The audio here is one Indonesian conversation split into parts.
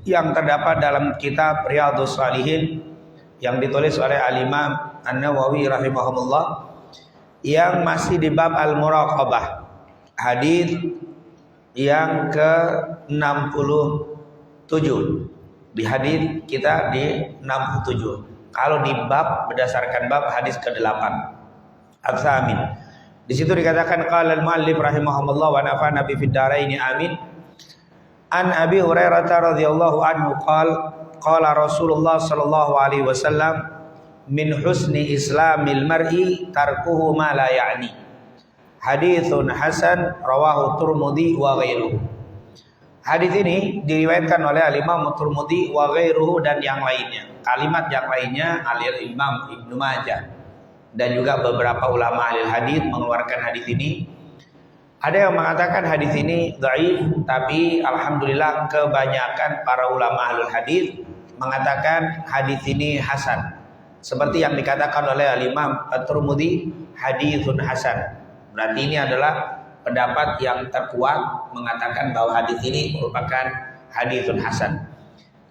yang terdapat dalam kitab Riyadhus Shalihin yang ditulis oleh Al-Imam An-Nawawi rahimahumullah, yang masih di bab Al-Muraqabah, hadis yang ke-67. Di hadis kita di 67. Kalau di bab berdasarkan bab hadis ke-8 Al-Thamin. Di situ dikatakan qala al-muallif rahimahumullah wa nafa'ana bi fid dharaini amin. An Abi Hurairah radhiyallahu anhu qala Rasulullah sallallahu alaihi wasallam min husni islamil mar'i tarkuhu ma la ya'ni. Haditsun hasan rawahu Tirmidzi wa ghairuhu. Hadis ini diriwayatkan oleh Al-Imam Tirmidzi wa ghairuhu dan yang lainnya. Kalimat yang lainnya Al-Imam Ibnu Majah dan juga beberapa ulama ahli hadis mengeluarkan hadis ini. Ada yang mengatakan hadis ini dhaif, tapi alhamdulillah kebanyakan para ulama ahli hadis mengatakan hadis ini hasan. Seperti yang dikatakan oleh Al-Imam At-Tirmidzi, haditsun hasan. Berarti ini adalah pendapat yang terkuat mengatakan bahwa hadis ini merupakan haditsun hasan.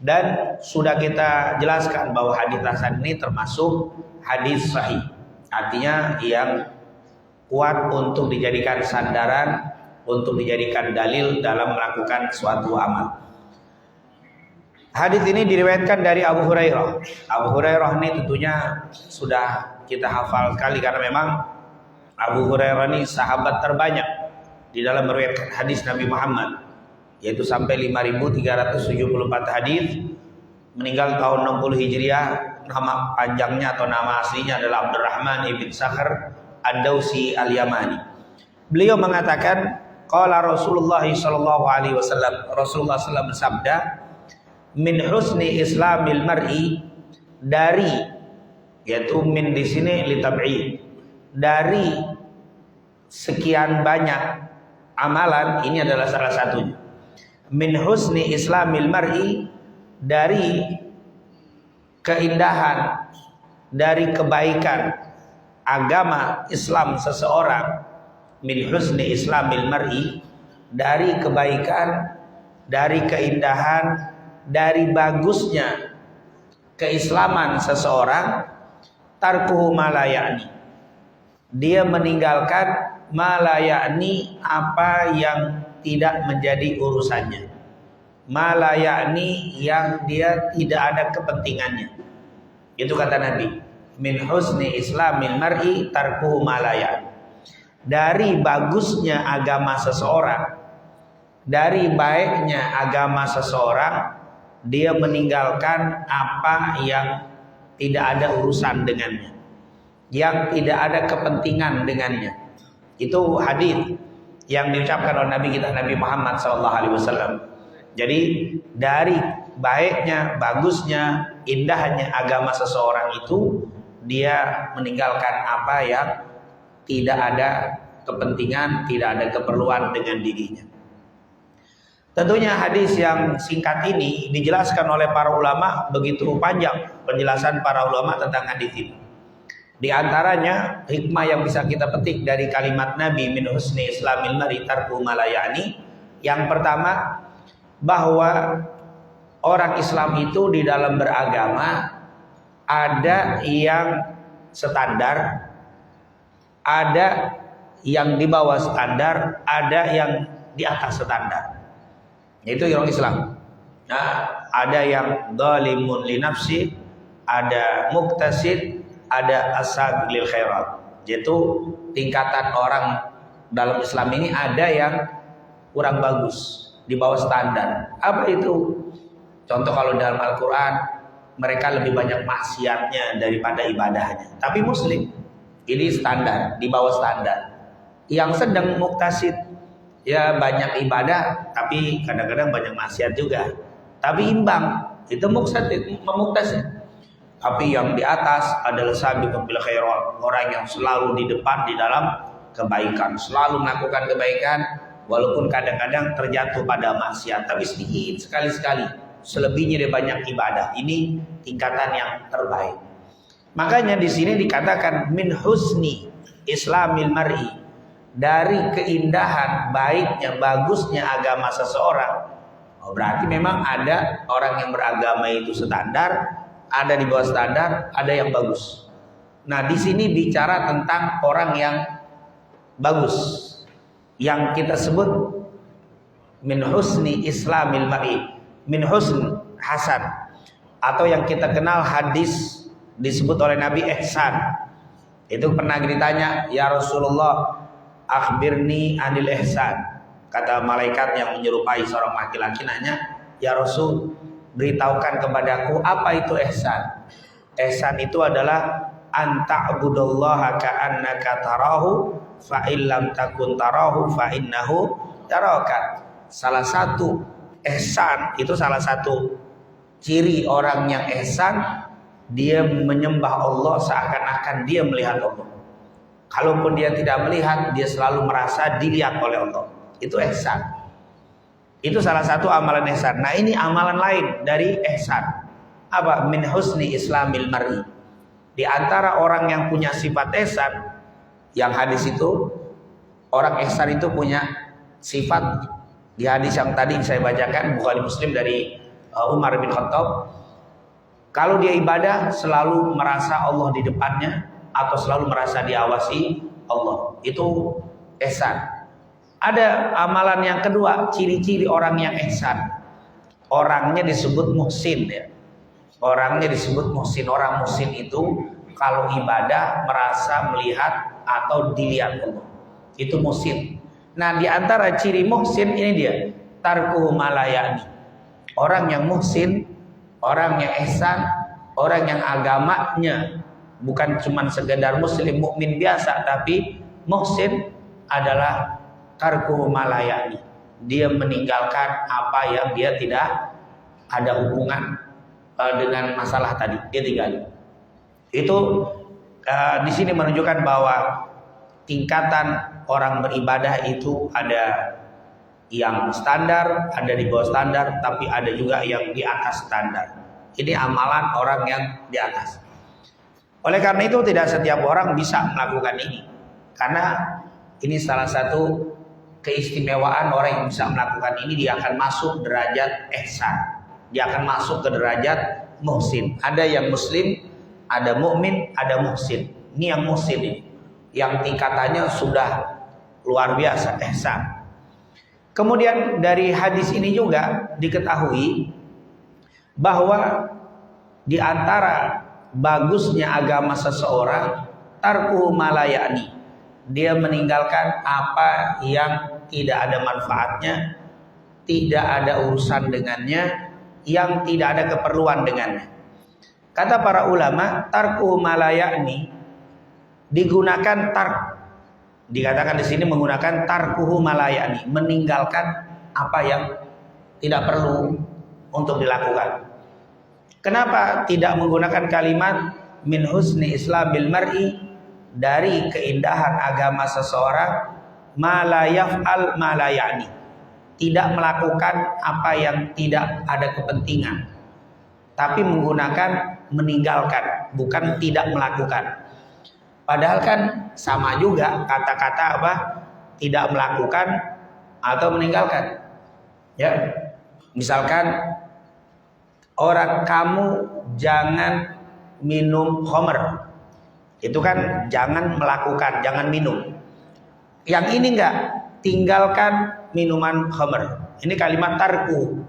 Dan sudah kita jelaskan bahwa hadis hasan ini termasuk hadis sahih. Artinya yang kuat untuk dijadikan sandaran, untuk dijadikan dalil dalam melakukan suatu amal. Hadis ini diriwayatkan dari Abu Hurairah. Abu Hurairah ini tentunya sudah kita hafal sekali karena memang Abu Hurairah ini sahabat terbanyak di dalam meriwayatkan hadis Nabi Muhammad, yaitu sampai 5.374 hadis. Meninggal tahun 60 Hijriah. Nama panjangnya atau nama aslinya adalah Abdurrahman ibn Sakhr Ad-Dausi Al-Yamani. Beliau mengatakan qala Rasulullah sallallahu alaihi wasallam, Rasulullah sallallahu bersabda, min husni islamil mar'i, dari, yaitu min di sini li tab'id, dari sekian banyak amalan, ini adalah salah satunya. Min husni islamil mar'i, dari keindahan, dari kebaikan agama Islam seseorang. Min husni islamil mar'i, dari kebaikan, dari keindahan, dari bagusnya keislaman seseorang, tarkuhu ma la ya'ni, dia meninggalkan ma la ya'ni, apa yang tidak menjadi urusannya. Ma la ya'ni, yang dia tidak ada kepentingannya. Itu kata Nabi, min husni islamil mar'i tarkuhu ma la ya'ni. Dari bagusnya agama seseorang, dari baiknya agama seseorang, dia meninggalkan apa yang tidak ada urusan dengannya, yang tidak ada kepentingan dengannya. Itu hadis yang diucapkan oleh Nabi kita Nabi Muhammad SAW. Jadi dari baiknya, bagusnya, indahnya agama seseorang itu, dia meninggalkan apa yang tidak ada kepentingan, tidak ada keperluan dengan dirinya. Tentunya hadis yang singkat ini dijelaskan oleh para ulama, begitu panjang penjelasan para ulama tentang hadis ini. Di antaranya hikmah yang bisa kita petik dari kalimat Nabi min husni islamil mar'i tarku ma la ya'ni. Yang pertama, bahwa orang Islam itu di dalam beragama ada yang standar, ada yang di bawah standar, ada yang di atas standar. Itu orang Islam. Nah, ada yang zalimun li nafsi, ada muqtasid, ada as-sabiqul khairat. Yaitu tingkatan orang dalam Islam ini ada yang kurang bagus, di bawah standar. Apa itu? Contoh kalau dalam Al-Quran, mereka lebih banyak maksiatnya daripada ibadahnya. Tapi Muslim, ini standar, di bawah standar. Yang sedang muqtasid, ya banyak ibadah, tapi kadang-kadang banyak maksiat juga. Tapi imbang, itu muqtasid. Tapi yang di atas adalah sabiqul khairat, orang yang selalu di depan di dalam kebaikan, selalu melakukan kebaikan, walaupun kadang-kadang terjatuh pada maksiat, tapi sedikit sekali-sekali. Selebihnya dia banyak ibadah. Ini tingkatan yang terbaik. Makanya di sini dikatakan min husni islamil mar'i, dari keindahan, baiknya, bagusnya agama seseorang, Oh, berarti memang ada orang yang beragama itu standar, ada di bawah standar, ada yang bagus. Nah, di sini bicara tentang orang yang bagus, yang kita sebut min husni islamil mar'i, min husn hasan, atau yang kita kenal hadis disebut oleh Nabi ihsan. Itu pernah ditanya, ya Rasulullah, akhbirni anil ihsan. Kata malaikat yang menyerupai seorang laki-laki nanya, ya Rasul, beritahukan kepadaku apa itu ihsan. Ihsan itu adalah anta'budallaha ka'annaka tarahu fa illam takun tarahu fa innahu yaraka. Salah satu ihsan itu, salah satu ciri orang yang ihsan, dia menyembah Allah seakan-akan dia melihat Allah. Kalaupun dia tidak melihat, dia selalu merasa dilihat oleh Allah. Itu ihsan. Itu salah satu amalan ihsan. Nah, ini amalan lain dari ihsan. Apa? Min husni islamil mar'i. Di antara orang yang punya sifat ihsan, yang hadis itu, orang ihsan itu punya sifat, di hadis yang tadi saya bacakan Bukhari Muslim dari Umar bin Khattab, kalau dia ibadah selalu merasa Allah di depannya atau selalu merasa diawasi Allah. Itu ihsan. Ada amalan yang kedua, ciri-ciri orang yang ihsan. Orangnya disebut muhsin ya. Orangnya disebut muhsin. Orang muhsin itu kalau ibadah merasa melihat atau dilihat Allah. Itu muhsin. Nah, di antara ciri muhsin ini dia, tarkuhu malayani. Orang yang muhsin, orang yang ihsan, orang yang agamanya bukan cuma sekedar muslim mukmin biasa, tapi muhsin adalah tarkuhu malayani. Dia meninggalkan apa yang dia tidak ada hubungan dengan masalah tadi, dia tinggalin. Itu di sini menunjukkan bahwa tingkatan orang beribadah itu ada yang standar, ada di bawah standar, tapi ada juga yang di atas standar. Ini amalan orang yang di atas. Oleh karena itu tidak setiap orang bisa melakukan ini, karena ini salah satu keistimewaan orang yang bisa melakukan ini. Dia akan masuk derajat ihsan, dia akan masuk ke derajat muhsin. Ada yang muslim, ada mukmin, ada muhsin. Ini yang muhsin ini, yang tingkatannya sudah luar biasa, ihsan. Kemudian dari hadis ini juga diketahui bahwa di antara bagusnya agama seseorang, tarku malayani, dia meninggalkan apa yang tidak ada manfaatnya, tidak ada urusan dengannya, yang tidak ada keperluan dengannya. Kata para ulama, tarku malayani digunakan dikatakan di sini menggunakan tarkuhu malayani, meninggalkan apa yang tidak perlu untuk dilakukan. Kenapa tidak menggunakan kalimat min husni islamil mar'i, dari keindahan agama seseorang, ma la yaf'al ma la ya'ni, tidak melakukan apa yang tidak ada kepentingan, tapi menggunakan meninggalkan, bukan tidak melakukan. Padahal kan sama juga kata-kata apa? Tidak melakukan atau meninggalkan. Ya. Misalkan orang, kamu jangan minum khamr. Itu kan jangan melakukan, jangan minum. Yang ini enggak, tinggalkan minuman khamr. Ini kalimat tarku,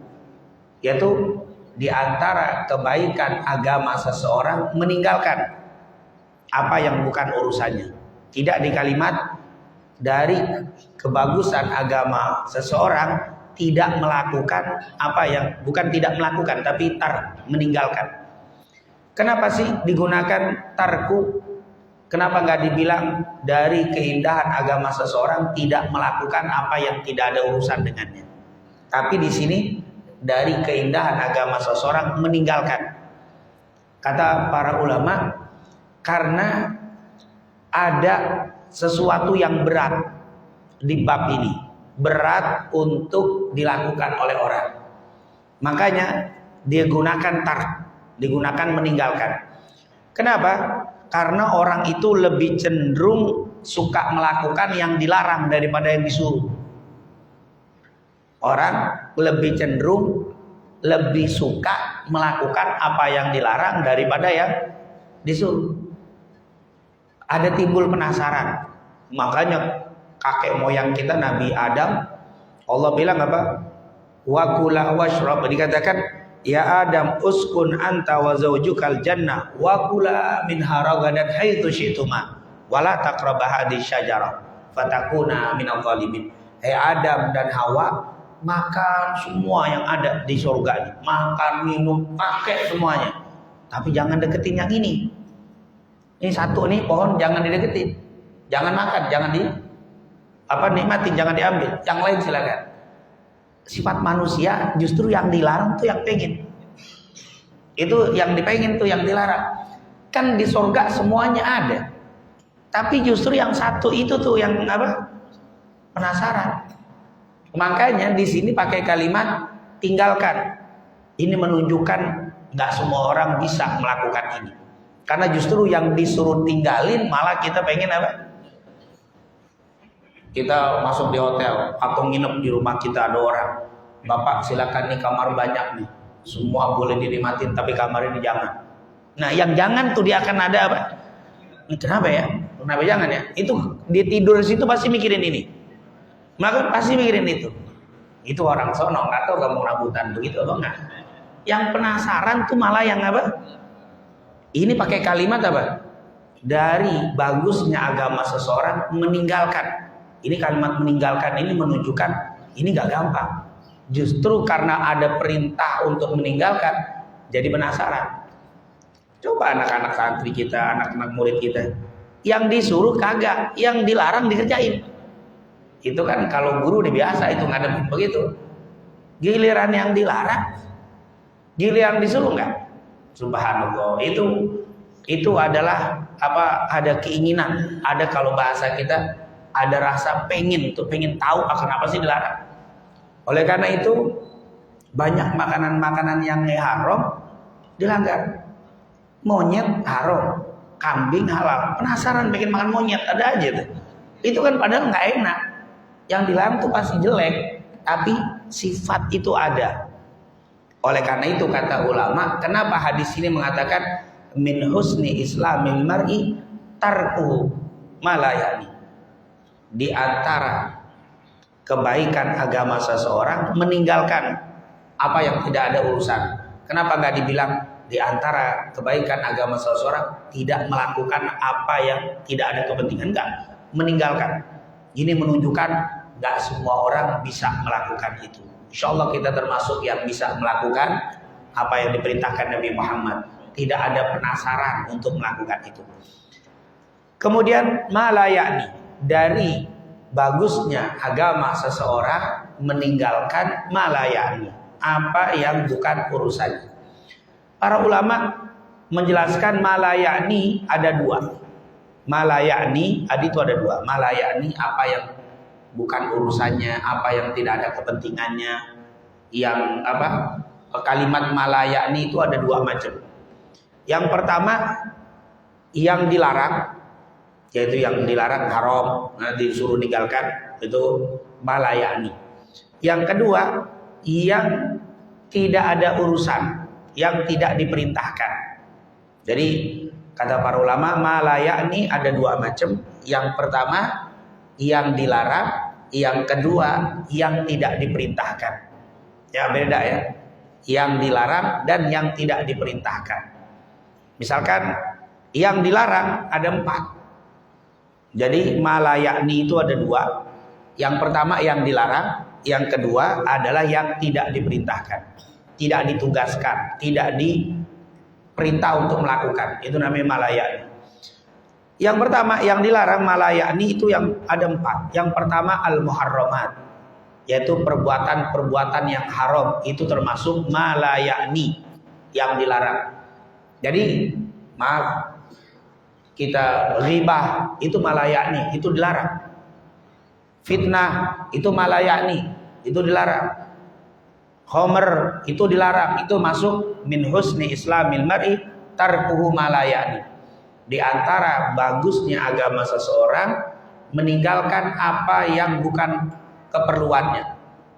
yaitu di antara kebaikan agama seseorang meninggalkan apa yang bukan urusannya. Tidak di kalimat dari kebagusan agama seseorang tidak melakukan apa yang bukan tidak melakukan, tapi meninggalkan. Kenapa sih digunakan tarku? Kenapa nggak dibilang dari keindahan agama seseorang tidak melakukan apa yang tidak ada urusan dengannya? Tapi di sini dari keindahan agama seseorang meninggalkan. Kata para ulama, karena ada sesuatu yang berat di bab ini, berat untuk dilakukan oleh orang. Makanya dia gunakan digunakan meninggalkan. Kenapa? Karena orang itu lebih cenderung suka melakukan yang dilarang daripada yang disuruh. Orang lebih cenderung lebih suka melakukan apa yang dilarang daripada yang disuruh. Ada timbul penasaran. Makanya kakek moyang kita Nabi Adam, Allah bilang apa? Wa kula washrab, dikatakan ya Adam uskun anta wa zaujukal jannah wa kula minha ragadan haitsu syi'tuma wa la taqrabu hadhihi syajarah fatakuna minadh dhalimin. Hai Adam dan Hawa, makan semua yang ada di surga ini, makan, minum, pakai semuanya, tapi jangan deketin yang ini. Ini satu nih pohon jangan dideketin, jangan makan, jangan nikmatin, jangan diambil. Yang lain silakan. Sifat manusia justru yang dilarang tuh yang pengen. Itu yang dipengen tuh yang dilarang. Kan di surga semuanya ada, tapi justru yang satu itu tuh yang apa? Penasaran. Makanya di sini pakai kalimat tinggalkan. Ini menunjukkan nggak semua orang bisa melakukan ini. Karena justru yang disuruh tinggalin malah kita pengen apa? Kita masuk di hotel atau nginep di rumah kita ada orang. Bapak silakan nih kamar banyak nih. Semua boleh dinikmatin tapi kamar ini jangan. Nah yang jangan tuh dia akan ada apa? Kenapa ya? Kenapa jangan ya? Itu dia tidur di situ pasti mikirin ini. Maka pasti mikirin itu. Itu orang sono, nggak tahu kamu rambutan begitu atau enggak. Yang penasaran tuh malah yang apa? Ini pakai kalimat apa? Dari bagusnya agama seseorang meninggalkan. Ini kalimat meninggalkan ini menunjukkan ini nggak gampang. Justru karena ada perintah untuk meninggalkan, jadi penasaran. Coba anak-anak santri kita, anak-anak murid kita, yang disuruh kagak, yang dilarang dikerjain. Itu kan kalau guru udah biasa itu ngadepin begitu. Giliran yang dilarang, giliran disuruh enggak? Subhanallah. Itu adalah apa? Ada keinginan, ada kalau bahasa kita ada rasa pengen tahu kenapa sih dilarang. Oleh karena itu banyak makanan-makanan yang haram dilanggar. Monyet haram, kambing halal. Penasaran pengen makan monyet, ada aja tuh. Itu kan padahal nggak enak. Yang dilarang tuh pasti jelek, tapi sifat itu ada. Oleh karena itu kata ulama, kenapa hadis ini mengatakan min husni islamil mar'i tarku malayani. Di antara kebaikan agama seseorang meninggalkan apa yang tidak ada urusan. Kenapa nggak dibilang di antara kebaikan agama seseorang tidak melakukan apa yang tidak ada kepentingan? Enggak, meninggalkan. Ini menunjukkan nggak semua orang bisa melakukan itu. Insya Allah kita termasuk yang bisa melakukan apa yang diperintahkan Nabi Muhammad. Tidak ada penasaran untuk melakukan itu. Kemudian malayani, dari bagusnya agama seseorang meninggalkan malayani, apa yang bukan urusannya. Para ulama menjelaskan malayani ada dua. Malayani itu ada dua. Malayani apa yang bukan urusannya, apa yang tidak ada kepentingannya. Yang apa? Kalimat malayani itu ada dua macam. Yang pertama yang dilarang, yaitu yang dilarang haram, disuruh ninggalkan, itu malayani. Yang kedua yang tidak ada urusan, yang tidak diperintahkan. Jadi kata para ulama malayani ada dua macam. Yang pertama yang dilarang, yang kedua yang tidak diperintahkan. Ya beda ya. Yang dilarang dan yang tidak diperintahkan. Misalkan yang dilarang ada 4. Jadi malayani itu ada 2. Yang pertama yang dilarang, yang kedua adalah yang tidak diperintahkan, tidak ditugaskan, tidak diperintah untuk melakukan. Itu namanya malayani. Yang pertama yang dilarang malayani itu yang ada 4. Yang pertama al-muharramat, yaitu perbuatan-perbuatan yang haram, itu termasuk malayani, yang dilarang. Jadi maaf, kita ghibah itu malayani, itu dilarang. Fitnah itu malayani, itu dilarang. Khomer itu dilarang, itu masuk min husni islamil mar'i tarkuhu malayani. Di antara bagusnya agama seseorang meninggalkan apa yang bukan keperluannya.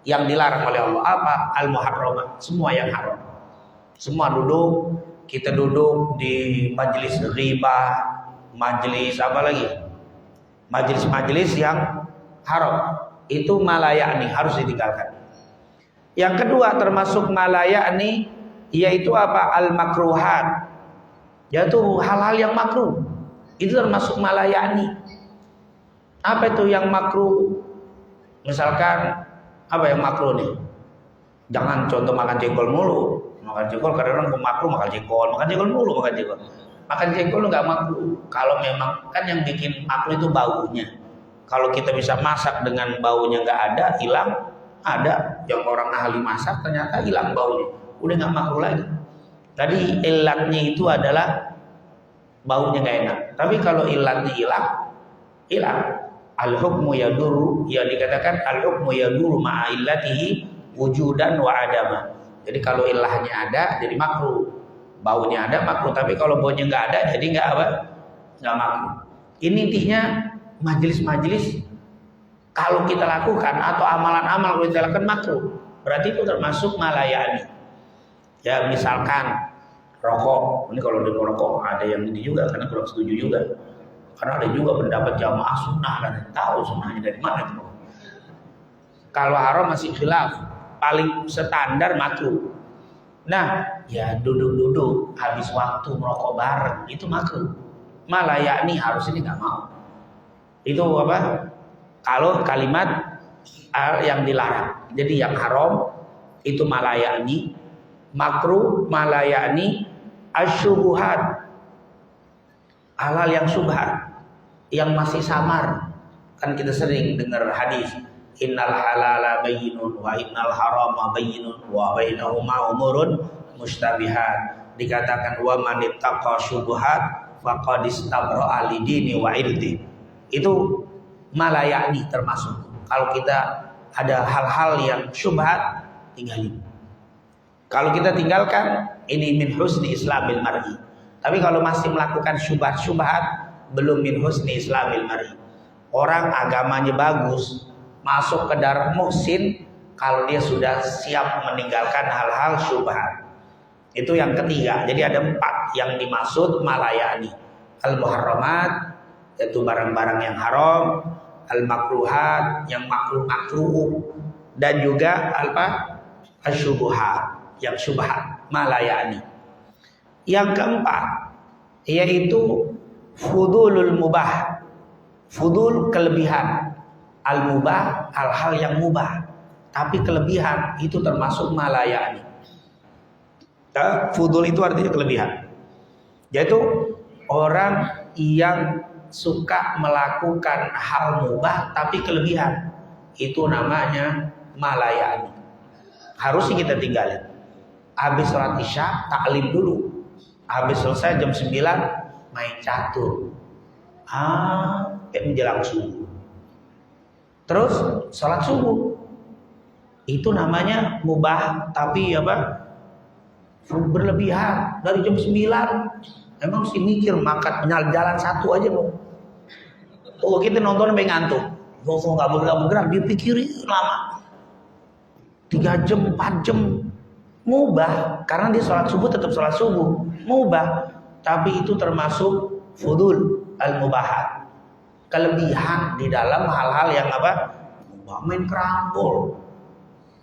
yang dilarang oleh Allah. Apa? Al-muharramat, semua yang haram. Semua kita duduk di majelis riba, majelis apa lagi? Majelis-majelis yang haram. Itu malayani, harus ditinggalkan. Yang kedua termasuk malayani yaitu apa? Al-makruhat. Yaitu hal-hal yang makruh. Itu termasuk malayani. Apa itu yang makruh? Misalkan apa yang makruh nih? Jangan contoh makan jengkol mulu. Makan jengkol kadang-kadang makruh makan jengkol mulu makan jengkol. Makan jengkol enggak makruh. Kalau memang kan yang bikin makruh itu baunya. Kalau kita bisa masak dengan baunya enggak ada, hilang, ada yang orang ahli masak ternyata hilang baunya. Udah enggak makruh lagi. Tadi ilatnya itu adalah baunya enggak enak. Tapi kalau ilatnya hilang. Al-hukmu yaduru, ya dikatakan al-hukmu yaduru ma'a illatihi wujudan wa adama. Jadi kalau ilahnya ada jadi makruh. Baunya ada makruh, tapi kalau baunya enggak ada jadi enggak apa? Enggak makruh. Ini intinya majelis-majelis kalau kita lakukan atau amalan-amal kalau kita lakukan makruh, berarti itu termasuk malayani. Ya misalkan rokok, ini kalau di rokok ada yang ini juga karena kurang setuju juga. Karena ada juga pendapat jamaah sunnah dan tahu sunnahnya dari mana itu. Kalau haram masih khilaf, paling standar makruh. Nah, ya duduk-duduk habis waktu merokok bareng itu makruh. Malayani harus ini nggak mau. Itu apa? Kalau kalimat yang dilarang. Jadi yang haram itu malayani, makruh malayani, asyubuhat, halal yang syubhat, yang masih samar. Kan kita sering dengar hadis, innal halala bayyinun wa innal harama bayyinun wa bainahuma umurun mustabihat. Dikatakan wa man ittaqa syubhat faqad istabra'a lidini wa irdi. Itu malayani termasuk. Kalau kita ada hal-hal yang syubhat, tinggalin. Kalau kita tinggalkan, ini min husni islamil mar'i. Tapi kalau masih melakukan syubhat-syubhat, belum min husni islamil mar'i. Orang agamanya bagus, masuk ke darah muhsin kalau dia sudah siap meninggalkan hal-hal syubhat. Itu yang ketiga. Jadi ada 4 yang dimaksud malayani. Al-muharramat, yaitu barang-barang yang haram, al-makruhat, yang makruh-makruh, dan juga apa? Asyubuhat, yang syubhat, malayani. Yang keempat yaitu fudulul mubah. Fudul kelebihan, al-mubah hal-hal yang mubah, tapi kelebihan itu termasuk malayani. Fudul itu artinya kelebihan, yaitu orang yang suka melakukan hal mubah tapi kelebihan, itu namanya malayani. Harusnya kita tinggalin. Habis sholat isya taklim dulu, habis selesai jam 9 main catur, menjelang subuh, terus sholat subuh. Itu namanya mubah tapi apa? Berlebihan. Dari jam 9 emang sih mikir makan jalan satu aja loh. Oh kita nonton sampai ngantuk, nggak bergerak, dia pikirin lama 3 jam 4 jam. Mubah karena dia sholat subuh tetap sholat subuh, mubah, tapi itu termasuk fudul al-mubahat, kelebihan di dalam hal-hal yang apa? Mubah. Main kerambol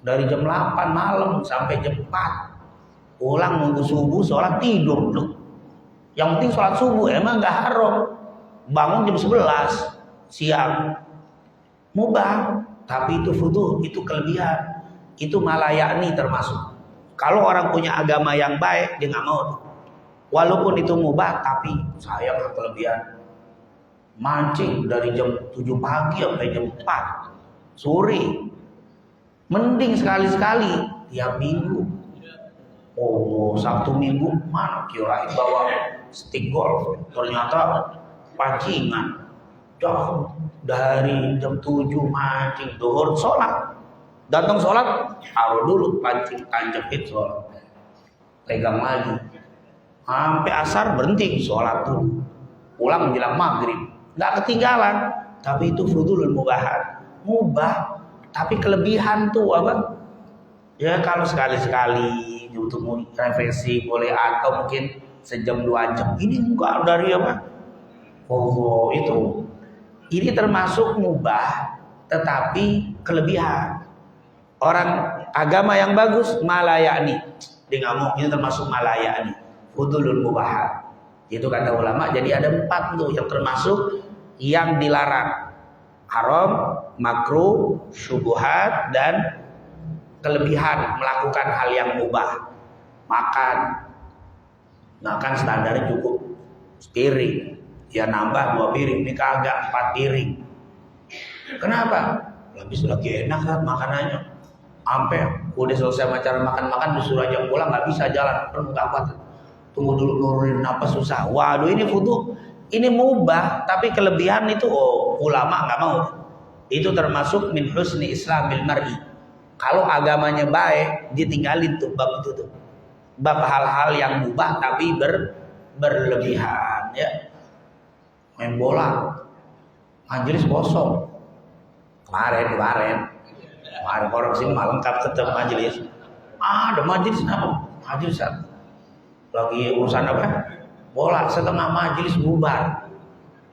dari jam 8 malam sampai jam 4, pulang nunggu subuh, sholat tidur loh. Yang penting sholat subuh, emang nggak haram. Bangun jam 11 siang, mubah, tapi itu fudul, itu kelebihan, itu malayani termasuk. Kalau orang punya agama yang baik, dia nggak mau. Walaupun itu mubah, tapi saya kelebihan. Mancing dari jam 7 pagi sampai jam 4 sore. Mending sekali-sekali tiap minggu. Oh, Sabtu Minggu mana kirain bawa stick golf, ternyata pancingan. Jauh dari jam 7 mancing, zuhur sholat. Datang sholat, taruh dulu pancing, tanjepit sholat, pegang lagi, sampai asar berhenti sholat dulu, pulang menjelang maghrib, nggak ketinggalan. Tapi itu fudulul mubahat, mubah Tapi kelebihan tuh apa? Ya kalau sekali-sekali untuk refleksi boleh, atau mungkin sejam 2 jam. Ini enggak dari apa? Oh itu. Ini termasuk mubah tetapi kelebihan. Orang agama yang bagus malayani. Dia nggak mau, ini termasuk malayani. Fudulul mubah. Itu kata ulama. Jadi ada 4 tuh yang termasuk yang dilarang. Haram, makruh, syubhat, dan kelebihan melakukan hal yang mubah. Makan standarnya cukup sepiring, ya nambah 2 piring, ini kagak 4 piring. Kenapa? Habis lagi enak kan makanannya, sampai udah selesai acara makan disuruh aja pulang, nggak bisa jalan, perlu dapat, tunggu dulu nurunin napas susah. Waduh, ini fudu, ini mubah tapi kelebihan itu ulama nggak mau. Itu termasuk min husni islamil mar'i. Kalau agamanya baik, ditinggalin tuh bab itu tuh. Bab hal-hal yang mubah tapi berlebihan, ya. Main bola, majelis kosong. Kemarin orang sini malam lengkap tetap majelis. Ada majelis apa? Majelis lagi urusan apa? Bola, setengah majelis bubar.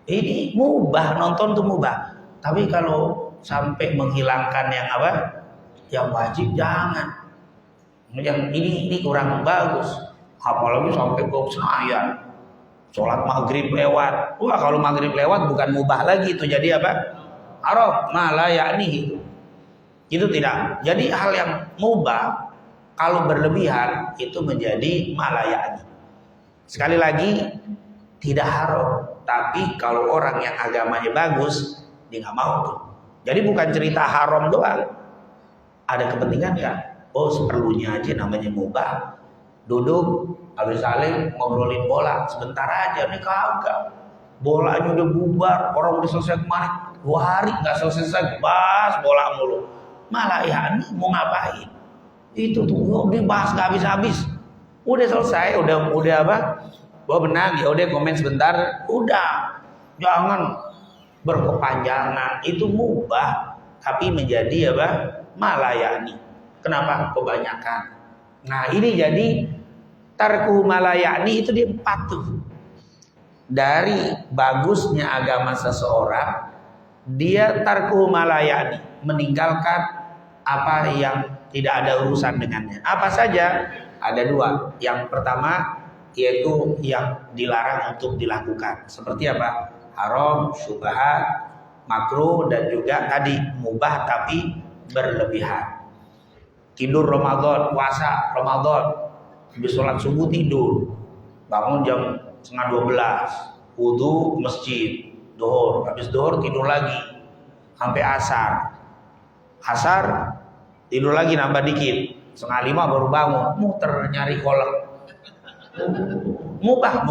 Ini mubah, nonton tuh mubah. Tapi kalau sampai menghilangkan yang apa? Yang wajib jangan. Yang ini kurang bagus. Apalagi sampai ke Senayan. Sholat maghrib lewat. Wah, kalau maghrib lewat bukan mubah lagi, itu jadi apa? Haram, malayani. Itu tidak. Jadi hal yang mubah kalau berlebihan itu menjadi malayani. Sekali lagi tidak haram, tapi kalau orang yang agamanya bagus dia nggak mau tuh. Jadi bukan cerita haram doang. Ada kepentingan kan? Oh, seperlunya aja namanya mubah. Duduk habis saling ngobrolin bola sebentar aja, nih kagak. Bolanya udah bubar, orang udah selesai kemarin 2 hari nggak selesai, bahas bola mulu. Malah ya ini mau ngapain? Itu tuh udah bahas nggak habis-habis. Udah selesai, udah apa? Bawa benang, ya udah komen sebentar, udah. Jangan berkepanjangan. Itu mubah tapi menjadi apa? Malayani. Kenapa? Kebanyakan. Nah, ini jadi tarku malayani itu dia 4 tuh. Dari bagusnya agama seseorang, dia tarku malayani, meninggalkan apa yang tidak ada urusan dengannya. Apa saja? Ada 2. Yang pertama yaitu yang dilarang untuk dilakukan. Seperti apa? Haram, syubhat, makruh, dan juga tadi mubah tapi berlebihan. Tidur Ramadan, puasa Ramadan, habis sholat subuh tidur, bangun jam 11:30, wudu masjid, duhur, habis duhur tidur lagi sampai asar tidur lagi nambah dikit, 4:30 baru bangun, muter nyari kolak. Mubah,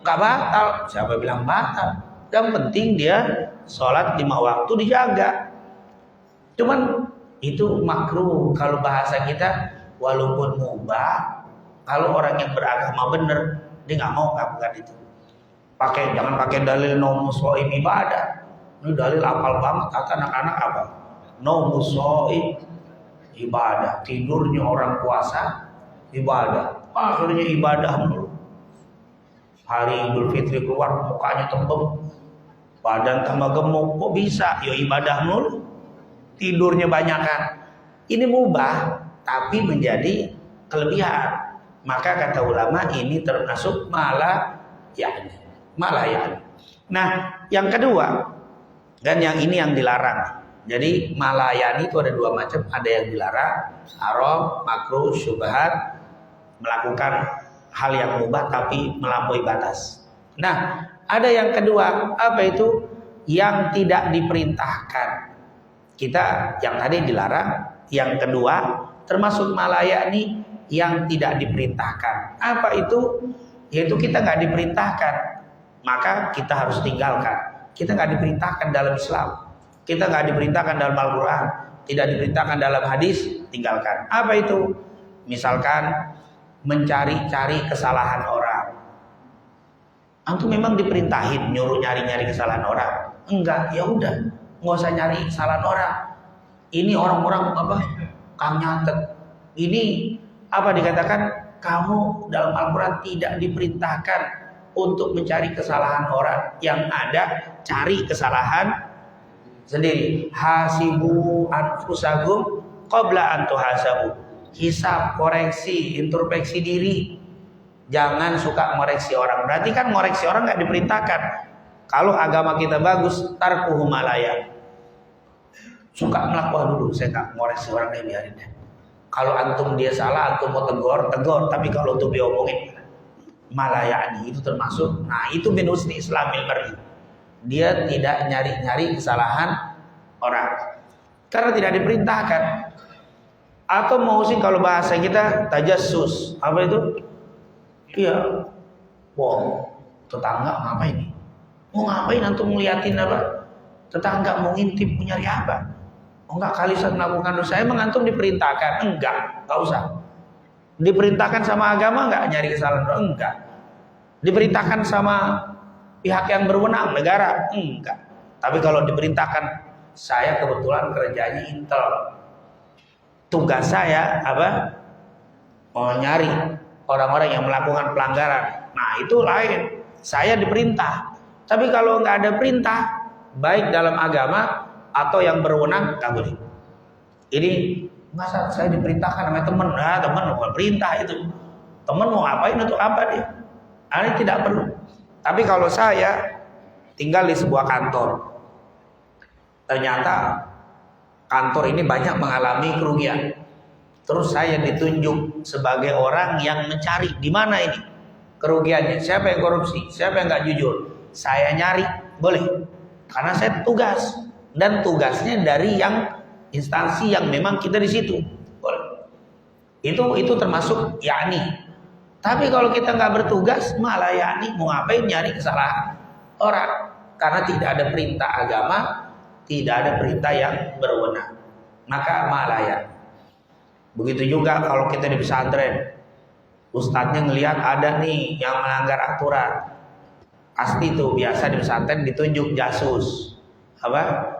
nggak batal. Siapa bilang batal? Yang penting dia sholat 5 waktu dijaga. Cuman itu makruh. Kalau bahasa kita, walaupun mubah, kalau orang yang beragama bener, dia nggak mau melakukan itu. Jangan pakai dalil no musoim ibadah. Ini dalil apal banget. Kata anak-anak apa? No musoim ibadah. Tidurnya orang puasa ibadah. Akhirnya ibadah dulu. Hari Idul Fitri keluar mukanya tembem, badan tambah gemuk. Kok bisa? Ya ibadah dulu. Tidurnya banyakan. Ini mubah tapi menjadi kelebihan. Maka kata ulama ini termasuk malayani. Nah, yang kedua, dan yang ini yang dilarang. Jadi malayani itu ada 2 macam. Ada yang dilarang, haram, makruh, syubhat, melakukan hal yang mubah tapi melampaui batas. Nah, ada yang kedua, apa itu? Yang tidak diperintahkan. Kita yang tadi dilarang, yang kedua termasuk malayani yang tidak diperintahkan. Apa itu? Yaitu kita nggak diperintahkan, maka kita harus tinggalkan. Kita nggak diperintahkan dalam Islam, kita nggak diperintahkan dalam Al-Quran, tidak diperintahkan dalam hadis, tinggalkan. Apa itu? Misalkan mencari-cari kesalahan orang. Antum memang diperintahin nyuruh nyari-nyari kesalahan orang? Enggak, ya udah, nggak usah nyari kesalahan orang. Ini orang-orang apa? Kang nyatet. Ini apa dikatakan? Kamu dalam Al-Quran tidak diperintahkan untuk mencari kesalahan orang. Yang ada cari kesalahan sendiri. Hasibu anfusakum qabla an tuhasabu. Hisab, koreksi, introspeksi diri. Jangan suka ngoreksi orang. Berarti kan ngoreksi orang nggak diperintahkan. Kalau agama kita bagus, tarkuhu malaya. Suka melakukan dulu, saya nggak ngoreksi orang, deh biarin deh. Kalau antum dia salah, antum mau tegur, tegur. Tapi kalau untuk diomongin, malayani itu termasuk. Nah itu min husni islamil mar'i. Dia tidak nyari-nyari kesalahan orang karena tidak diperintahkan. Atau mau sih kalau bahasa kita tajassus, apa itu? Iya, wow, tetangga ngapain nih? Mau ngapain antum ngeliatin apa? Tetangga mau ngintip, mau nyari apa? Oh enggak, kali saya melakukan dosa. Emang antum diperintahkan? Enggak usah. Diperintahkan sama agama enggak nyari kesalahan orang? Enggak. Diperintahkan sama pihak yang berwenang, negara? Enggak. Tapi kalau diperintahkan, saya kebetulan kerjanya Intel. Tugas saya apa? Mau nyari orang-orang yang melakukan pelanggaran. Nah itu lain. Saya diperintah. Tapi kalau nggak ada perintah, baik dalam agama atau yang berwenang, nggak boleh. Ini masa saya diperintahkan sama teman? Nah teman bukan perintah itu. Teman mau ngapain untuk apa dia? Ini tidak perlu. Tapi kalau saya tinggal di sebuah kantor, ternyata kantor ini banyak mengalami kerugian. Terus saya ditunjuk sebagai orang yang mencari di mana ini kerugiannya, siapa yang korupsi, siapa yang nggak jujur. Saya nyari, boleh, karena saya tugas dan tugasnya dari yang instansi yang memang kita di situ, boleh. Itu termasuk yakni. Tapi kalau kita nggak bertugas, malah yakni mau ngapain nyari kesalahan orang? Karena tidak ada perintah agama, tidak ada perintah yang berwenang, maka malah yakni. Begitu juga kalau kita di pesantren, ustadznya ngelihat ada nih yang melanggar aturan, pasti tuh biasa di pesantren ditunjuk jasus, apa?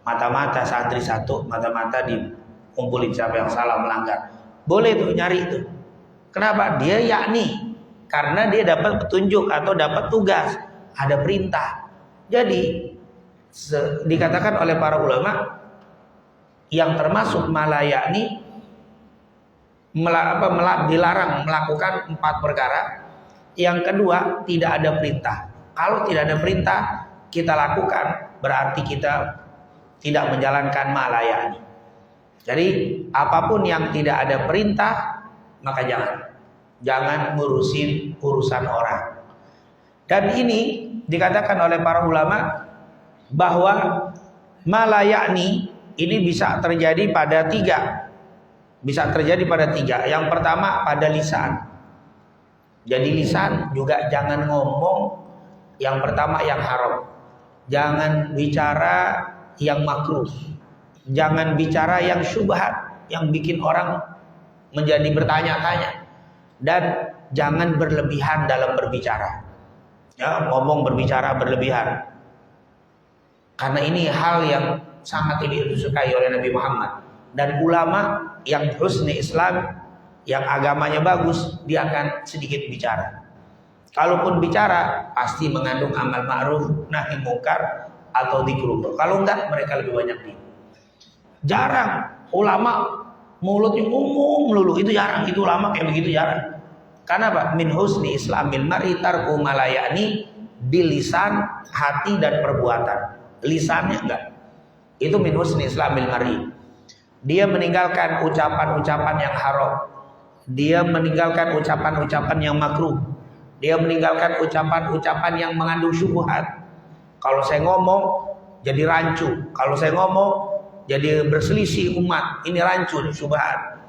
Mata-mata santri satu, mata-mata dikumpulin siapa yang salah melanggar. Boleh tuh nyari itu. Kenapa? Dia yakni karena dia dapat petunjuk atau dapat tugas, ada perintah. Jadi dikatakan oleh para ulama yang termasuk malayakni dilarang melakukan 4 perkara. Yang kedua, tidak ada perintah. Kalau tidak ada perintah kita lakukan, berarti kita tidak menjalankan malayani. Jadi apapun yang tidak ada perintah, maka jangan ngurusin urusan orang. Dan ini dikatakan oleh para ulama bahwa malayani ini bisa terjadi pada 3. Bisa terjadi pada 3. Yang pertama pada lisan. Jadi lisan juga jangan ngomong yang pertama yang haram. Jangan bicara yang makruh. Jangan bicara yang syubhat, yang bikin orang menjadi bertanya-tanya. Dan jangan berlebihan dalam berbicara. Ya, ngomong berbicara berlebihan. Karena ini hal yang sangat disukai oleh Nabi Muhammad. Dan ulama yang husni Islam, yang agamanya bagus, dia akan sedikit bicara. Kalaupun bicara, pasti mengandung amal ma'ruf, nahi mungkar, atau dzikrullah. Kalau enggak, mereka lebih banyak diam. Jarang ulama mulutnya umum melulu, itu jarang. Itu ulama kayak begitu jarang. Karena apa? Min husni Islamil mar'i tarku malayani, di lisan, hati dan perbuatan. Lisannya enggak. Itu min husni Islamil mar'i. Dia meninggalkan ucapan-ucapan yang haram. Dia meninggalkan ucapan-ucapan yang makruh. Dia meninggalkan ucapan-ucapan yang mengandung syubhat. Kalau saya ngomong jadi rancu. Kalau saya ngomong jadi berselisih umat. Ini rancu, syubhat.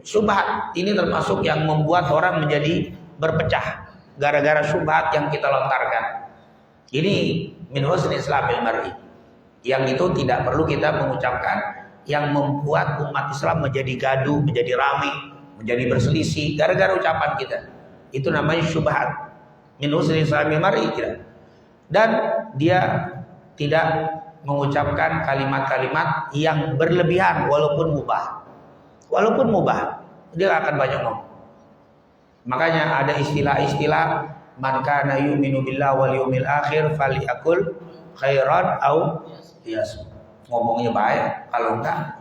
Syubhat ini termasuk yang membuat orang menjadi berpecah. Gara-gara syubhat yang kita lontarkan. Ini min husni Islamil mar'i. Yang itu tidak perlu kita mengucapkan, yang membuat umat Islam menjadi gaduh, menjadi ramai, menjadi berselisih gara-gara ucapan kita. Itu namanya syubhat. Min husni Islamil mar'i. Dan dia tidak mengucapkan kalimat-kalimat yang berlebihan walaupun mubah. Walaupun mubah, dia akan banyak ngomong. Makanya ada istilah-istilah man kana yu'minu billahi wal yawmil akhir falyakul khairan au liyasmut. Ngomongnya baik, kalau enggak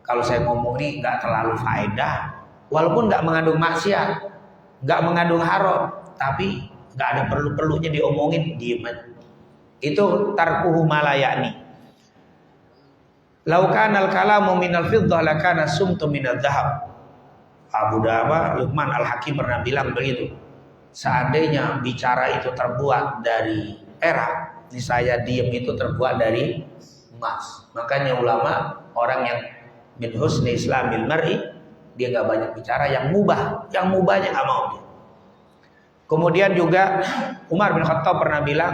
kalau saya ngomong ini enggak terlalu faedah, walaupun enggak mengandung maksiat, enggak mengandung haram, tapi enggak ada perlu-perlunya diomongin, diem aja. Itu tarkuhu malayani. Lau kana al-kalamu minal fiddah lakana sumtu minal dhahab. Abu Dawud Luqman Al-Hakim pernah bilang begitu. Seandainya bicara itu terbuat dari perak, niscaya diem itu terbuat dari emas. Makanya ulama, orang yang min husni islamil mar'i, dia enggak banyak bicara yang mubah, yang mubahnya enggak mau dia. Kemudian juga Umar bin Khattab pernah bilang,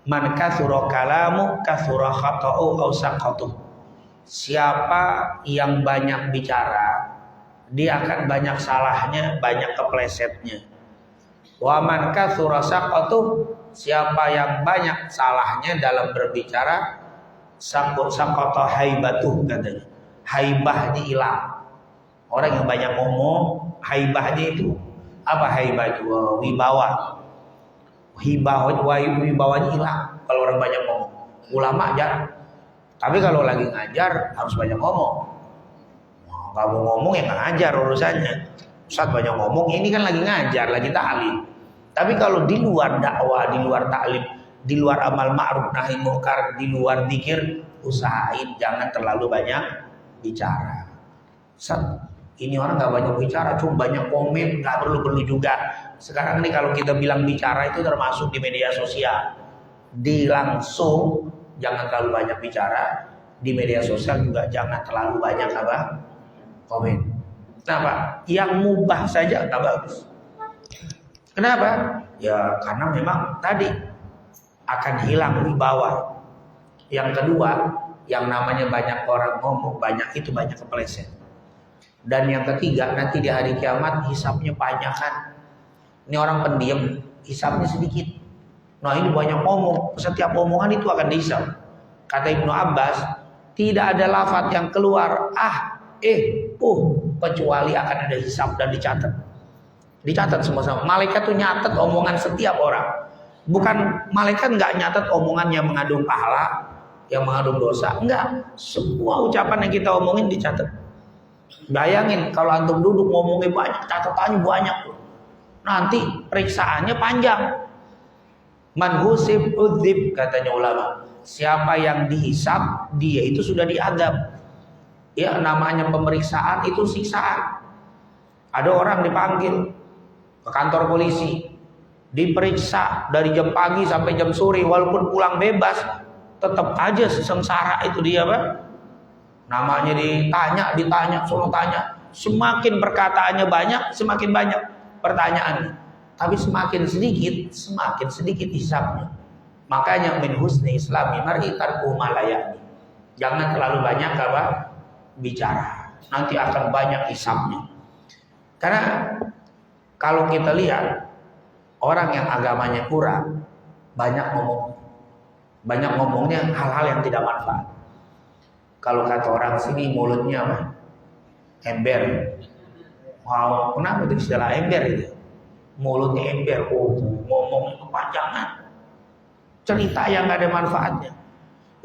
man kathura kalamu kathura khata'u aw saqatu. Siapa yang banyak bicara, dia akan banyak salahnya, banyak keplesetnya. Wa man kathura saqatu, siapa yang banyak salahnya dalam berbicara, saqata haibatuh katanya. Haibahnya hilang. Orang yang banyak ngomong, haibahnya itu apa haibah itu? Wibawa. Wibawanya hilang kalau orang banyak ngomong. Ulama jarang. Tapi kalau lagi ngajar harus banyak ngomong. Nggak mau ngomong ya nggak ngajar urusannya. Ustaz banyak ngomong, ini kan lagi ngajar, lagi ta'lim. Tapi kalau di luar dakwah, di luar ta'lim, di luar amal ma'ruf nahi munkar, di luar zikir, usahain jangan terlalu banyak bicara. Ustaz, ini orang nggak banyak bicara, cuma banyak komen, nggak perlu juga. Sekarang nih kalau kita bilang bicara itu termasuk di media sosial. Di langsung jangan terlalu banyak bicara. Di media sosial juga jangan terlalu banyak apa? Komen. Kenapa? Yang mubah saja nggak bagus. Kenapa? Ya karena memang tadi akan hilang wibawa. Yang kedua, yang namanya banyak orang ngomong, banyak itu banyak kepleset. Dan yang ketiga, nanti di hari kiamat hisabnya banyak kan. Ini orang pendiam, hisabnya sedikit. Nah ini banyak ngomong, setiap omongan itu akan dihisab. Kata Ibnu Abbas, tidak ada lafaz yang keluar kecuali akan ada hisab dan dicatat. Dicatat semua-sama. Malaikat tuh nyatet omongan setiap orang. Bukan malaikat nggak nyatet omongan yang mengandung pahala, yang mengandung dosa. Enggak. Semua ucapan yang kita omongin dicatat. Bayangin kalau antum duduk ngomongnya banyak, catatannya banyak tuh. Nanti periksaannya panjang. Man husib udzib katanya ulama. Siapa yang dihisab, dia itu sudah diadab. Ya namanya pemeriksaan itu siksaan. Ada orang dipanggil ke kantor polisi, diperiksa dari jam pagi sampai jam sore, walaupun pulang bebas, tetap aja sengsara itu dia, Pak. Namanya ditanya, suruh tanya. Semakin perkataannya banyak, semakin banyak pertanyaan. Tapi semakin sedikit hisabnya. Makanya min husni islami mar'i tarku malayani. Jangan terlalu banyak apa? Bicara. Nanti akan banyak hisabnya. Karena kalau kita lihat orang yang agamanya kurang, banyak ngomong. Banyak ngomongnya hal-hal yang tidak manfaat. Kalau kata orang sini mulutnya apa? Ember. Wow, kenapa itu istilah ember itu? Mulutnya ember, ngomong kepanjangan. Cerita yang gak ada manfaatnya.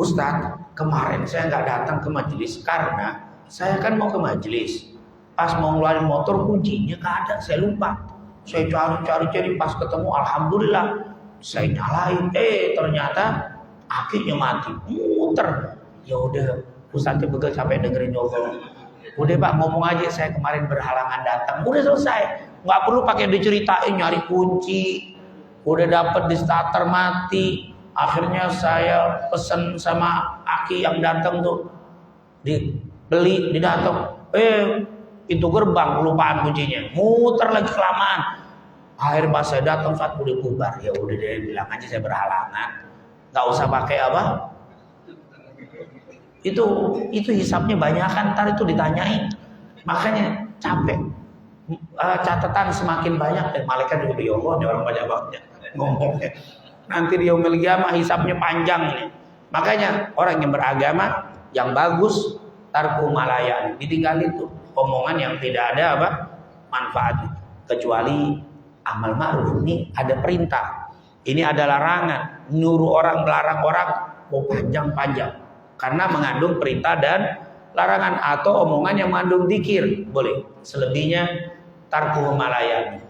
Ustadz, kemarin saya gak datang ke majelis karena saya kan mau ke majelis. Pas mau ngeluarin motor kuncinya gak ada, saya lupa. Saya cari pas ketemu, alhamdulillah. Saya nyalain, ternyata akinya mati, muter. Ya udah, Ustadznya begel capek dengerin nyogol. Udah Pak ngomong aja, saya kemarin berhalangan datang. Udah selesai, nggak perlu pakai diceritain nyari kunci. Udah dapet di starter mati. Akhirnya saya pesen sama aki yang datang tuh, dibeli, didatang. Itu gerbang kelupaan kuncinya, muter lagi kelamaan. Akhir pas saya datang saat udah bubar. Ya udah deh, bilang aja saya berhalangan. Nggak usah pakai apa. Itu hisapnya banyak kan, ntar itu ditanyain. Makanya capek. Catatan semakin banyak dan malaikat juga ya Allah, orang banyak banget ngomongnya. Nanti di yaumil qiyamah hisapnya panjang ini. Makanya orang yang beragama yang bagus tarku malayan, ditinggalin tuh omongan yang tidak ada apa manfaatnya, kecuali amal ma'ruf. Ini ada perintah, ini ada larangan. Nyuruh orang, melarang orang, panjang-panjang karena mengandung perintah dan larangan. Atau omongan yang mengandung dzikir boleh, selebihnya tarku malayan.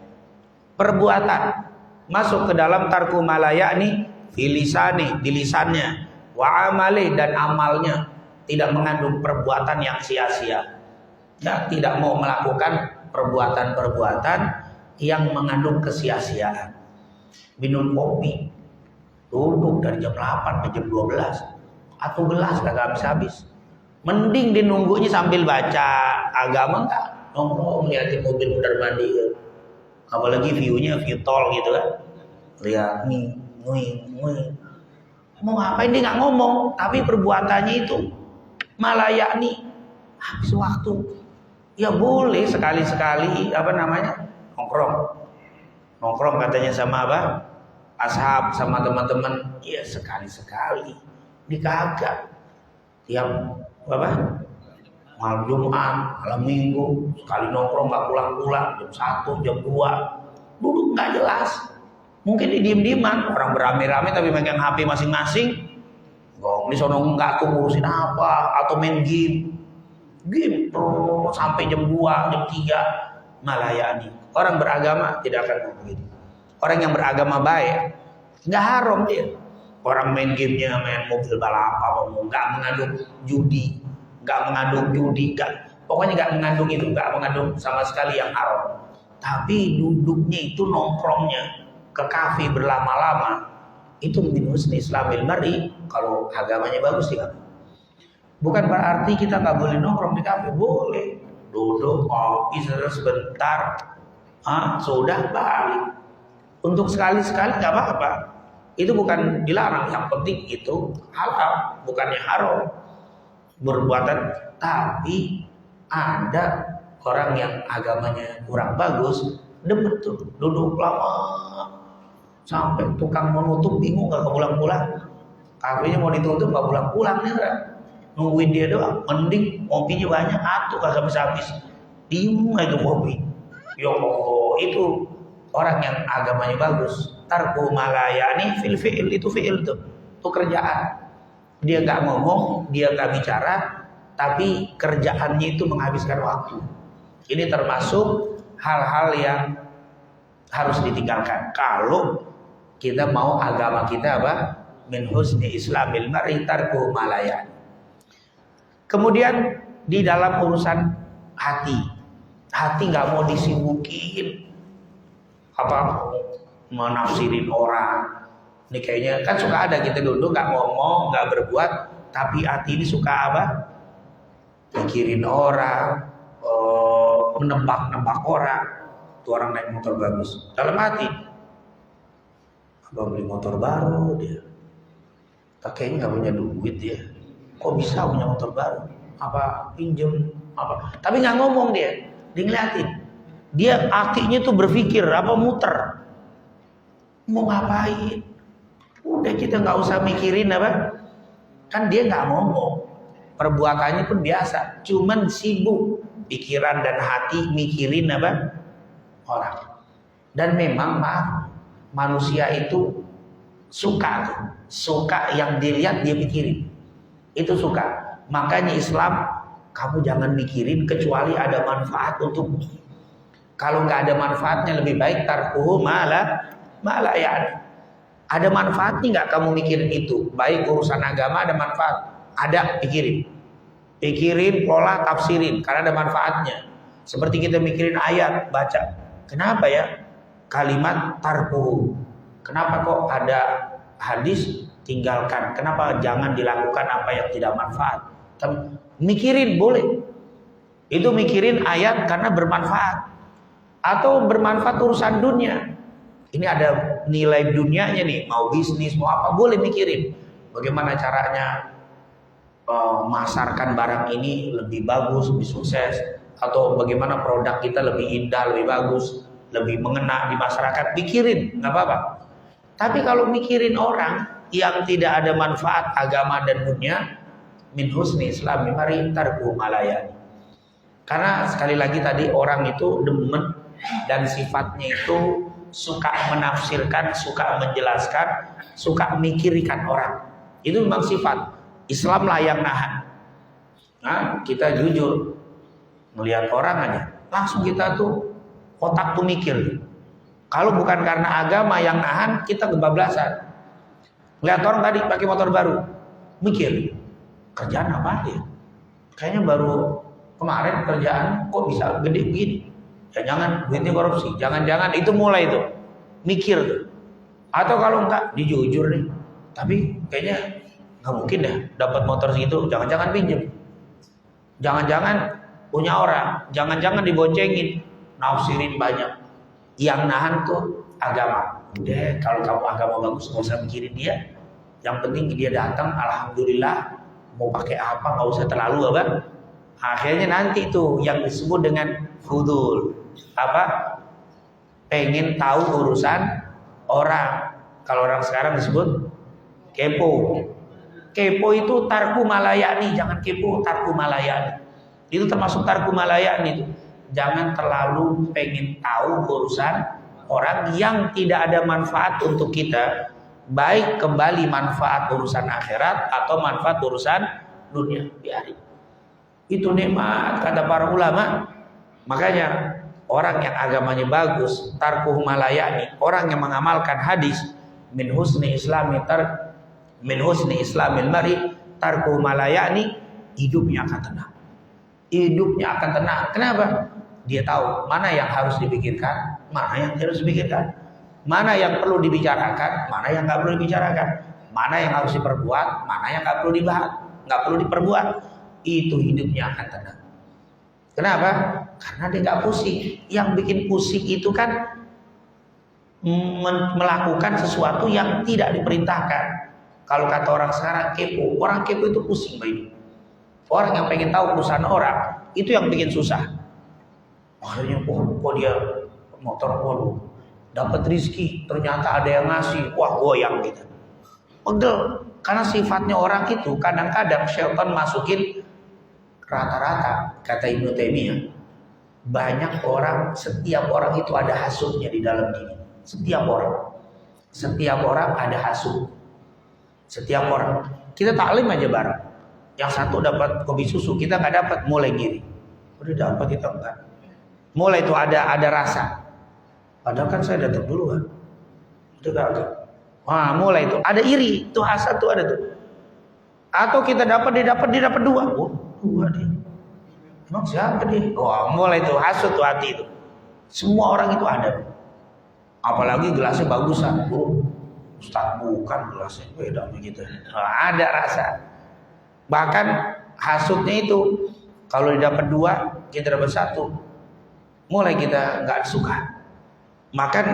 Perbuatan masuk ke dalam tarku malayani filisani, di lisannya, wa amali, dan amalnya tidak mengandung perbuatan yang sia-sia. Ya, tidak mau melakukan perbuatan-perbuatan yang mengandung kesia-siaan. Minum kopi duduk dari jam 8 ke jam 12 atau gelas kagak habis-habis. Mending dinunggunya sambil baca agama, enggak nongkrong liatin mobil mondar-mandir. Apalagi view-nya view tol gitu kan. Lihat nih, mau ngapain dia nggak ngomong, tapi perbuatannya itu malayani, habis waktu. Ya boleh sekali-sekali nongkrong katanya sama ashab, sama teman-teman. Ya sekali-sekali, ini kagak tiap malam Jumat, malam Minggu sekali nongkrong nggak pulang-pulang, jam 1, jam 2 duduk nggak jelas. Mungkin diem-dieman, orang beramai-ramai tapi megang HP masing-masing. Di sono nggak tuh ngurusin apa, atau main game terus sampai jam 2, jam 3 malayani. Orang beragama tidak akan begitu. Orang yang beragama baik nggak haram dia. Orang main gamenya, main mobil balapan, nggak mengandung judi, pokoknya nggak mengandung itu, nggak mengandung sama sekali yang haram. Tapi duduknya itu, nongkrongnya ke kafe berlama-lama, itu min husni islamil mar'i. Kalau agamanya bagus sih kan. Bukan berarti kita nggak boleh nongkrong di kafe, boleh. Duduk ngopi sebentar, sudah balik. Untuk sekali-sekali nggak apa-apa. Itu bukan dilarang, yang penting itu halal, bukannya haram berbuatan. Tapi ada orang yang agamanya kurang bagus, demen tuh duduk lama sampai tukang mau nutup bingung nggak pulang-pulang. Kafenya mau ditutup nggak pulang-pulang nih kan? Nungguin dia doang. Mending kopinya banyak, atuh kagak habis-habis. Diem itu kopi. Ya Allah, itu orang yang agamanya bagus. Tarku malayani fil fi'il, itu fi'il tuh. Itu kerjaan. Dia nggak ngomong, dia nggak bicara, tapi kerjaannya itu menghabiskan waktu. Ini termasuk hal-hal yang harus ditinggalkan kalau kita mau agama kita min husni islamil mar'i tarku malayani. Kemudian di dalam urusan hati nggak mau disibukin menafsirin orang. Ini kayaknya kan suka ada kita dulu nggak ngomong, nggak berbuat, tapi hati ini suka mikirin orang, menebak-nebak orang. Tuh orang naik motor bagus, dalam hati beli motor baru, dia kayaknya nggak punya duit, dia kok bisa punya motor baru, pinjem tapi nggak ngomong, dia ngeliatin. Dia hatinya tuh berpikir muter mau ngapain. Udah kita nggak usah mikirin kan dia nggak ngomong, perbuatannya pun biasa, cuman sibuk pikiran dan hati mikirin orang. Dan memang manusia itu suka yang dilihat dia pikirin, itu suka. Makanya Islam, kamu jangan mikirin kecuali ada manfaat untukmu. Kalau nggak ada manfaatnya, lebih baik tarkuhu malayani. Ada manfaatnya nggak kamu mikirin itu? Baik urusan agama ada manfaat, ada, pikirin, pola, tafsirin, karena ada manfaatnya. Seperti kita mikirin ayat, baca. Kenapa ya kalimat tarkuhu? Kenapa kok ada hadis tinggalkan? Kenapa jangan dilakukan apa yang tidak manfaat? Mikirin boleh. Itu mikirin ayat karena bermanfaat. Atau bermanfaat urusan dunia. Ini ada nilai dunianya nih, mau bisnis, mau apa, boleh mikirin. Bagaimana caranya memasarkan barang ini lebih bagus, lebih sukses. Atau bagaimana produk kita lebih indah, lebih bagus, lebih mengena di masyarakat. Mikirin, nggak apa-apa. Tapi kalau mikirin orang, yang tidak ada manfaat agama dan dunia, min husni islami mari tarku malayani. Karena sekali lagi tadi orang itu demen dan sifatnya itu suka menafsirkan, suka menjelaskan, suka memikirkan orang. Itu memang sifat. Islam lah yang nahan. Nah, kita jujur melihat orang aja, langsung kita tuh otak tuh mikir. Kalau bukan karena agama yang nahan, kita kebablasan. Lihat orang tadi pakai motor baru, mikir, kerjaan apa ya? Kayaknya baru kemarin kerjaan kok bisa gede begini. Jangan duitnya korupsi, jangan-jangan itu mulai itu mikir tuh. Atau kalau enggak, dijujur nih, tapi kayaknya nggak mungkin deh dapat motor segitu, jangan-jangan pinjem, jangan-jangan punya orang, jangan-jangan diboncengin, nafsirin banyak. Yang nahan tuh agama. Udah, kalau kamu agama bagus nggak usah mikirin dia. Yang penting dia datang, alhamdulillah. Mau pakai apa nggak usah terlalu apa. Akhirnya nanti tuh yang disebut dengan fudul. Apa? Pengen tahu urusan orang. Kalau orang sekarang disebut kepo. Kepo itu tarku malayani, jangan kepo tarku malayani. Itu termasuk tarku malayani itu. Jangan terlalu pengen tahu urusan orang yang tidak ada manfaat untuk kita, baik kembali manfaat urusan akhirat atau manfaat urusan dunia. Biarin. Itu nikmat kata para ulama. Makanya orang yang agamanya bagus, tarkuh malayani, orang yang mengamalkan hadis min husni islamil mari tarkuh malayani, hidupnya akan tenang. Hidupnya akan tenang. Kenapa? Dia tahu mana yang harus dipikirkan, mana yang harus dipikirkan, mana yang perlu dibicarakan, mana yang nggak perlu dibicarakan, mana yang harus diperbuat, mana yang nggak perlu dibahas, nggak perlu diperbuat. Itu hidupnya akan tenang. Kenapa? Karena dia nggak pusing. Yang bikin pusing itu kan melakukan sesuatu yang tidak diperintahkan. Kalau kata orang sekarang kepo, orang kepo itu pusing baik. Orang yang pengen tahu urusan orang itu yang bikin susah. Akhirnya kok dia motor waduh dapat rezeki, ternyata ada yang ngasih, wah goyang gitu. Pegel, karena sifatnya orang itu kadang-kadang syaitan masukin rata-rata, kata Ibnu Taimiyah, banyak orang, setiap orang itu ada hasutnya di dalam diri. Setiap orang ada hasut. Setiap orang. Kita taklim aja bareng. Yang satu dapat kopi susu, kita nggak dapat, mulai gini. Udah dapat kita enggak. Mulai itu ada rasa. Padahal kan saya datang dulu kan. Itu kagak. Wah, mulai itu ada iri, itu hasad tuh ada tuh. Atau kita dapat dia dapat dua. Oh, dua dia. Emang siapa dia? Wah, mulai itu hasad tuh hati itu. Semua orang itu ada. Apalagi gelasnya bagusan. Oh, Ustaz bukan gelasnya beda begitu. Nah, ada rasa. Bahkan hasudnya itu kalau didapat dua, kita dapat satu. Mulai kita nggak suka. Makan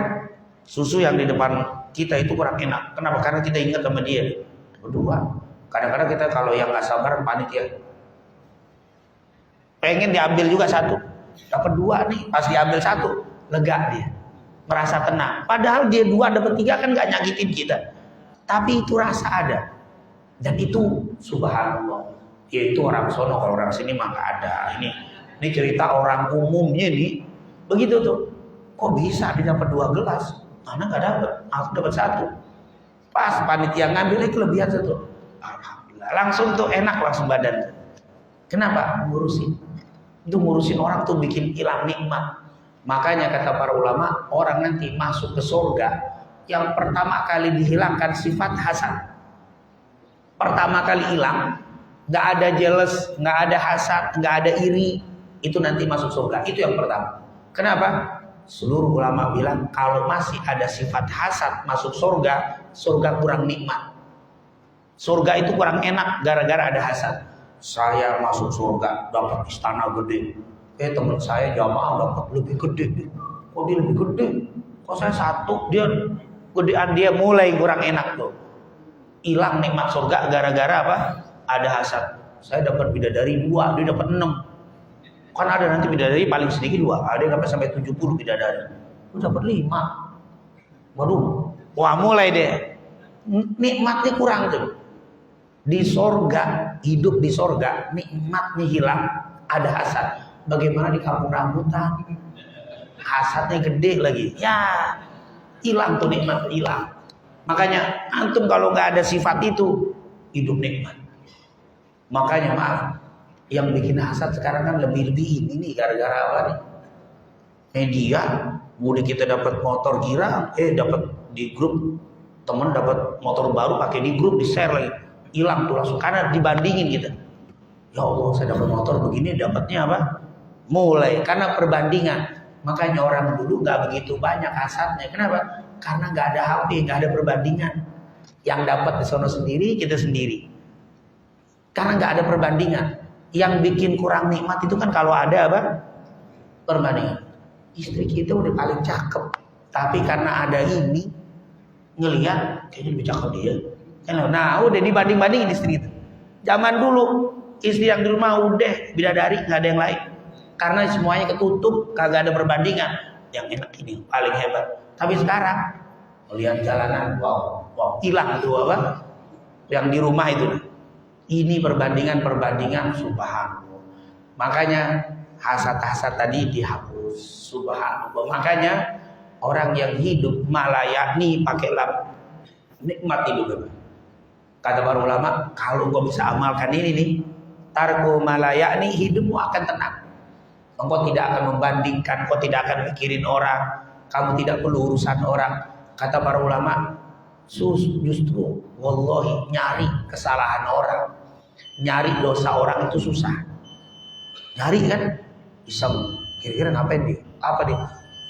susu yang di depan kita itu kurang enak. Kenapa? Karena kita ingat sama dia. Berdua. Kadang-kadang kita kalau yang nggak sabar panitia. Pengen diambil juga satu. Dapat dua nih, pas diambil satu, lega dia. Merasa tenang. Padahal dia dua dapat tiga kan nggak nyakitin kita. Tapi itu rasa ada. Dan itu subhanallah. Ya itu orang sono, kalau orang sini mah nggak ada. Ini cerita orang umumnya nih. Begitu tuh. Kok bisa dia dapat 2 gelas? Mana nggak dapat? Aku dapat 1. Pas panitia ngambil kelebihan 1. Alhamdulillah. Langsung tuh enak langsung badan. Kenapa? Ngurusin. Itu ngurusin orang tuh bikin hilang nikmat. Makanya kata para ulama, orang nanti masuk ke surga yang pertama kali dihilangkan sifat hasad. Pertama kali hilang, nggak ada jealous, nggak ada hasad, nggak ada iri, itu nanti masuk surga. Itu yang pertama. Kenapa? Seluruh ulama bilang kalau masih ada sifat hasad masuk surga, surga kurang nikmat. Surga itu kurang enak gara-gara ada hasad. Saya masuk surga dapat istana gede. Teman saya jamaah dapat lebih gede. Kok dia lebih gede? Kok saya satu, dia gedean dia, mulai kurang enak tuh. Hilang nikmat surga gara-gara apa? Ada hasad. Saya dapat bidadari 2, dia dapat 6. Kan ada nanti bidadari paling sedikit 2, ada yang sampai 70 bidadari. Lu dapat 5. Waduh, wah mulai deh. nikmatnya kurang tuh. Di sorga, hidup di sorga, nikmatnya hilang, ada hasad. Bagaimana di kampung rambutan, hasadnya gede lagi, ya hilang tuh nikmat, hilang. Makanya antum kalau nggak ada sifat itu, hidup nikmat. Makanya maaf, yang bikin hasad sekarang kan lebih-lebih ini nih, gara-gara apa nih? Media, udah kita dapat motor girang, dapat di grup, temen dapat motor baru pakai di grup, di share lagi, hilang tuh langsung karena dibandingin gitu. Ya Allah, saya dapat motor begini, dapatnya apa? Mulai karena perbandingan. Makanya orang dulu nggak begitu banyak hasadnya. Kenapa? Karena nggak ada HP, nggak ada perbandingan. Yang dapat di sono sendiri, kita sendiri. Karena nggak ada perbandingan. Yang bikin kurang nikmat itu kan kalau ada apa? Perbandingan. Istri kita udah paling cakep, tapi karena ada ini, ngelihat kayaknya lebih cakep dia. Nah, udah dibanding-bandingin istri itu. Zaman dulu istri yang di rumah udah bidadari, nggak ada yang lain. Karena semuanya ketutup, kagak ada perbandingan. Yang enak ini paling hebat. Tapi sekarang melihat jalanan, wow, hilang tuh apa? Yang di rumah itu. Ini perbandingan, subhanallah. Makanya hasad-hasad tadi dihapus, subhanallah. Makanya orang yang hidup malayani pakai lam, nikmat hidup. Kata para ulama, kalau kau bisa amalkan ini nih, tarku malayani, hidupmu akan tenang. Engkau tidak akan membandingkan, kau tidak akan mikirin orang, kamu tidak perlu urusan orang. Kata para ulama, justru wallahi nyari kesalahan orang, nyari dosa orang itu susah. Nyari kan, iseng, kira-kira ngapain dia? Apa dia?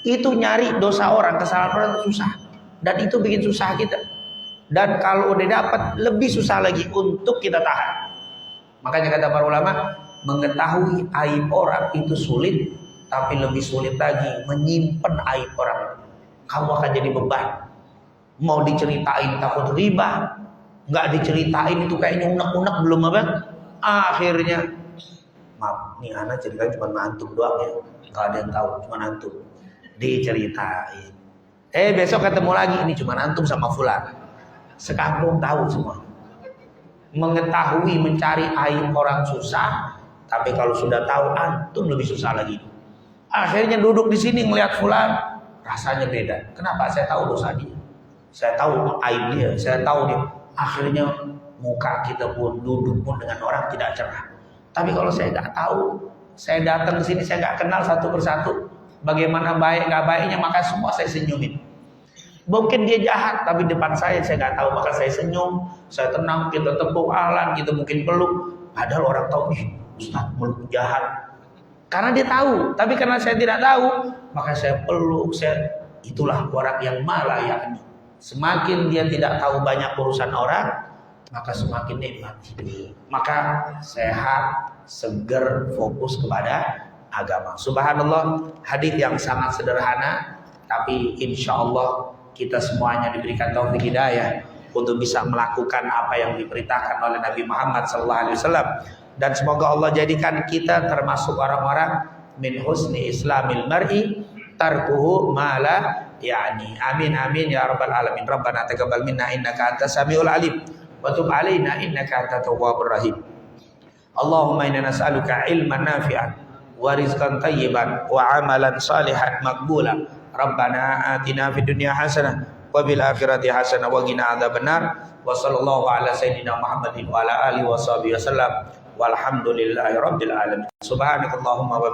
Itu nyari dosa orang, kesalahan orang itu susah. Dan itu bikin susah kita. Dan kalau udah dapat, lebih susah lagi untuk kita tahan. Makanya kata para ulama, mengetahui aib orang itu sulit, tapi lebih sulit lagi menyimpan aib orang. Kamu akan jadi beban. Mau diceritain takut riba, nggak diceritain itu kayaknya unek-unek belum apa. Akhirnya, maaf, nih anak ceritanya cuma antum doang ya, nggak ada yang tahu, cuma antum. Diceritain. Besok ketemu lagi, ini cuma antum sama fulan. Sekampung tahu semua. Mengetahui mencari aib orang susah, tapi kalau sudah tahu antum lebih susah lagi. Akhirnya duduk di sini ngelihat fulan, rasanya beda. Kenapa? Saya tahu dosa dia, saya tahu aib dia, saya tahu dia. Akhirnya muka kita pun duduk pun dengan orang tidak cerah. Tapi kalau saya nggak tahu, saya datang ke sini saya nggak kenal satu persatu, bagaimana baik nggak baiknya, maka semua saya senyumin. Mungkin dia jahat, tapi depan saya nggak tahu, maka saya senyum, saya tenang, kita tepuk alan, kita mungkin peluk. Padahal orang tahu, Ustaz peluk jahat. Karena dia tahu, tapi karena saya tidak tahu, maka saya peluk. Itulah orang yang malayani. Semakin dia tidak tahu banyak urusan orang, maka semakin nikmat hidup. Maka sehat, seger, fokus kepada agama. Subhanallah, hadis yang sangat sederhana, tapi insya Allah kita semuanya diberikan taufik hidayah untuk bisa melakukan apa yang diperintahkan oleh Nabi Muhammad SAW. Dan semoga Allah jadikan kita termasuk orang-orang min husni islamil mar'i tarkuhu mala yani. Amin amin ya rabbal alamin. Rabbana taqabbal minna innaka antas samiul alim wa tub alaina innaka antat tawwabur rahim. Allahumma inna nas'aluka ilman nafi'an wa rizqan tayyiban wa amalan salihan maqbulan. Rabbana atina fid dunya hasanah wa bil akhirati hasanah wa qina adzabannar. Wa sallallahu ala sayyidina Muhammadin wa ala alihi wa sahbihi wasallam. Walhamdulillahi rabbil alamin. Subhanakallahumma wa